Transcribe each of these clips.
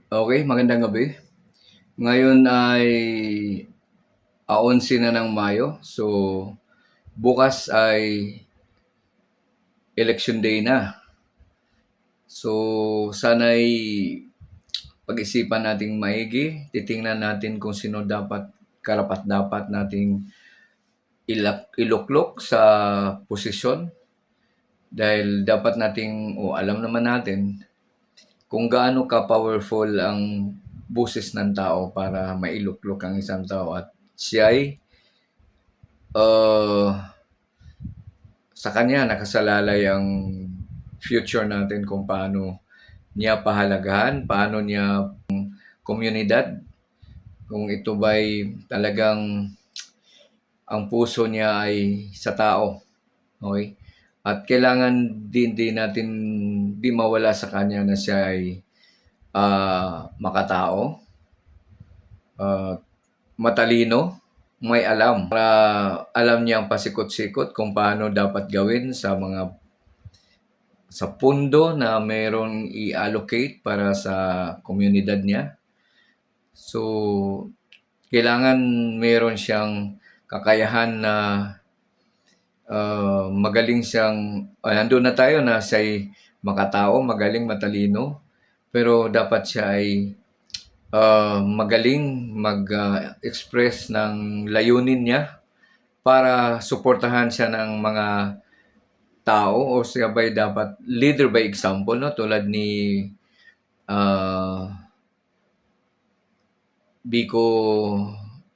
Okay, magandang gabi. Ngayon ay 11 na ng Mayo. So, bukas ay election day na. So, sana'y pag-isipan nating maigi. Titingnan natin kung sino dapat karapat-dapat nating iluklok sa posisyon. Dahil dapat nating, alam naman natin kung gaano ka-powerful ang boses ng tao para mailuklok ang isang tao at siya'y uh, sa kanya nakasalalay ang future natin kung paano niya pahalagahan, paano niya komunidad, kung ito ba'y talagang ang puso niya ay sa tao. Okay? At kailangan din natin di mawala sa kanya na siya ay makatao, matalino, may alam. Para alam niya ang pasikot-sikot kung paano dapat gawin sa pundo na mayroong i-allocate para sa komunidad niya. So, kailangan mayroon siyang kakayahan na magaling siyang, nandun na tayo na siya'y makatao, magaling, matalino, pero dapat siya ay magaling mag-express ng layunin niya para suportahan siya ng mga tao o siya ba'y dapat leader by example, no? Tulad ni Vico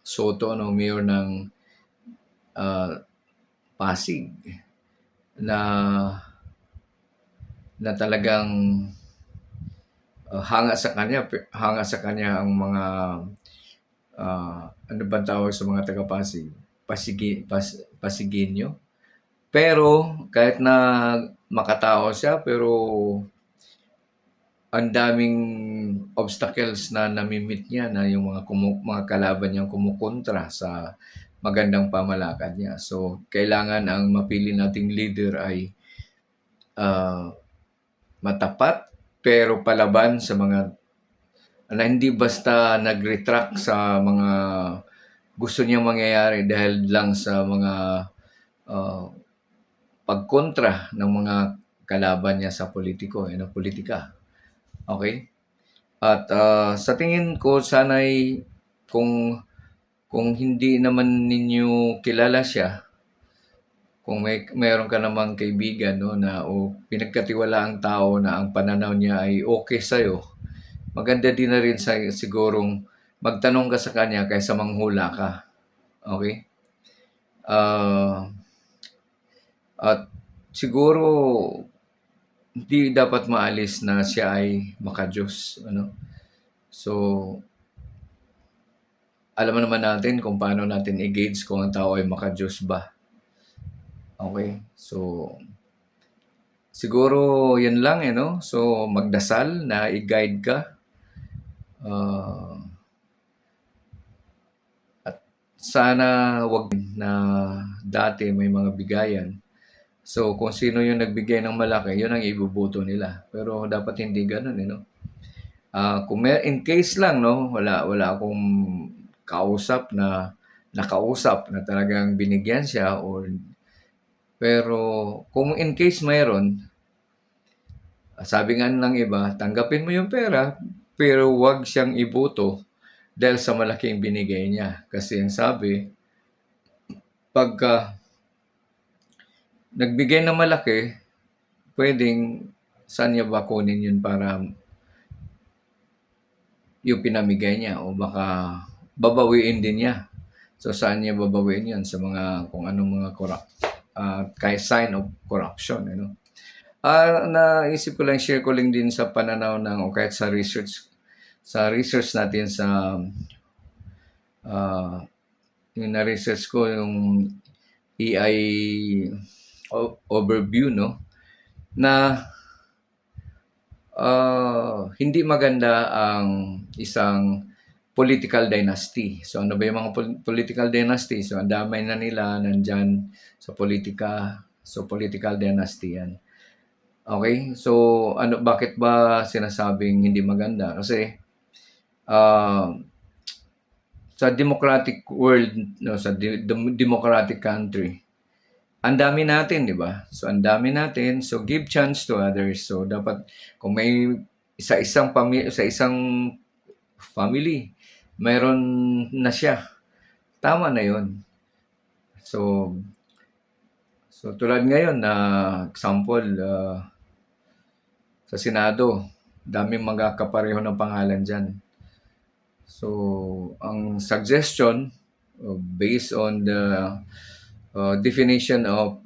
Soto, no? Mayor ng Pasig na talagang hanga sa kanya ang mga ano ba tawag sa mga taga Pasig? Pasigenyo. Pero kahit na makatao siya, pero ang daming obstacles na nami-meet niya na yung mga kalaban niyang kumukontra sa magandang pamalakad niya. So, kailangan ang mapili nating leader ay matapat pero palaban sa mga na hindi basta nag-retract sa mga gusto niyang mangyayari dahil lang sa mga pagkontra ng mga kalaban niya sa politika. Okay? At sa tingin ko sana'y kung hindi naman ninyo kilala siya, kung mayroon ka namang kaibigan, no, na pinagkatiwalaang tao na ang pananaw niya ay okay sa'yo, maganda din na rin sigurong magtanong ka sa kanya kaysa manghula ka. Okay? At siguro hindi dapat maalis na siya ay makadiyos. So, alam naman natin kung paano natin i-gauge kung ang tao ay makadiyos ba. Okay? So, siguro yan lang, no? So, magdasal na i-guide ka. At sana wag na dati may mga bigayan. So, kung sino yung nagbigay ng malaki, yun ang ibubuto nila. Pero dapat hindi ganun, no? Kung in case lang, no, wala akong nakausap na talagang binigyan siya pero kung in case mayroon, sabi nga ng iba, tanggapin mo yung pera pero wag siyang ibuto dahil sa malaking binigay niya. Kasi ang sabi, pagka nagbigay ng malaki, pwedeng saan niya ba kunin yun para yung pinamigay niya o baka babawiin din niya. So saan niya babawiin yan? Sa mga kung anong mga sign of corruption. Naisip ko lang, share ko lang din sa pananaw ng o kahit sa research natin sa yung na-research ko yung EI overview, no, na hindi maganda ang isang political dynasty. So ano ba yung mga political dynasty? So ang damay na nila nandyan sa politika. So political dynasty yan. Okay? So bakit ba sinasabing hindi maganda? Kasi ah, sa democratic world, no, sa democratic country, ang dami natin, 'di ba? So ang dami natin, so give chance to others. So dapat kung may sa isang family, mayroon na siya, tama na 'yon. So so tulad ngayon na example, sa Senado, daming mga kapareho ng pangalan diyan. So ang suggestion, based on the definition of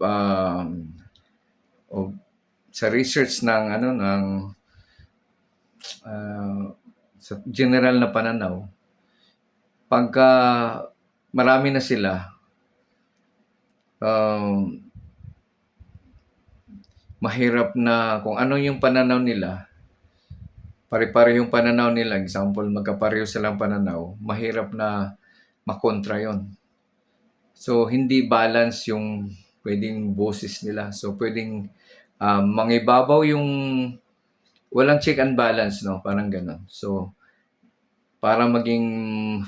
sa research ng ano ng ah, sa general na pananaw, pagka marami na sila, um, mahirap na kung ano yung pananaw nila, pare-parehong pananaw nila, example magkapareho silang pananaw, mahirap na makontra yon. So hindi balance yung pwedeng boses nila. So pwedeng mangibabaw yung walang check and balance, no? Parang ganon. So para maging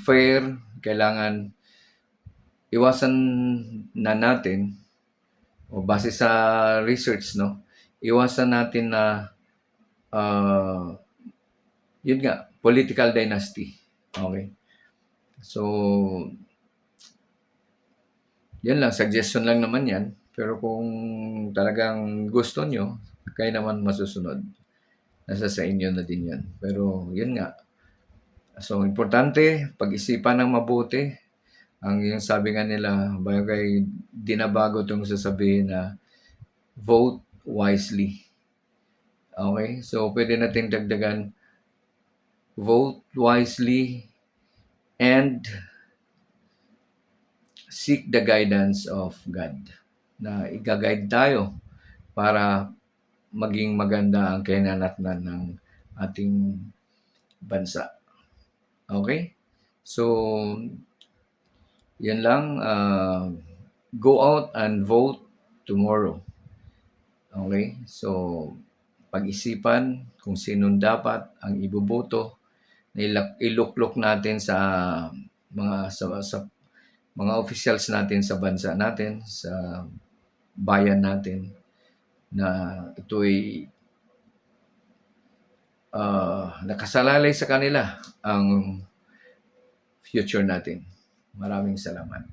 fair, kailangan iwasan na natin o base sa research, no? Iwasan natin na yun nga, political dynasty. Okay? So, yan lang, suggestion lang naman yan. Pero kung talagang gusto nyo, kayo naman masusunod. Nasa sa inyo na din yan. Pero yun nga. So, importante, pag-isipan ng mabuti. Ang yung sabi nga nila, bagay dinabago itong sasabihin na vote wisely. Okay? So, pwede natin dagdagan, vote wisely and seek the guidance of God. Na i-guide tayo para maging maganda ang kahinanatnan ng ating bansa. Okay? So, yan lang. Go out and vote tomorrow. Okay? So, pag-isipan kung sinong dapat ang iboboto na iluklok natin sa mga officials natin sa bansa natin, sa bayan natin, na ito'y nakasalalay sa kanila ang future natin. Maraming salamat.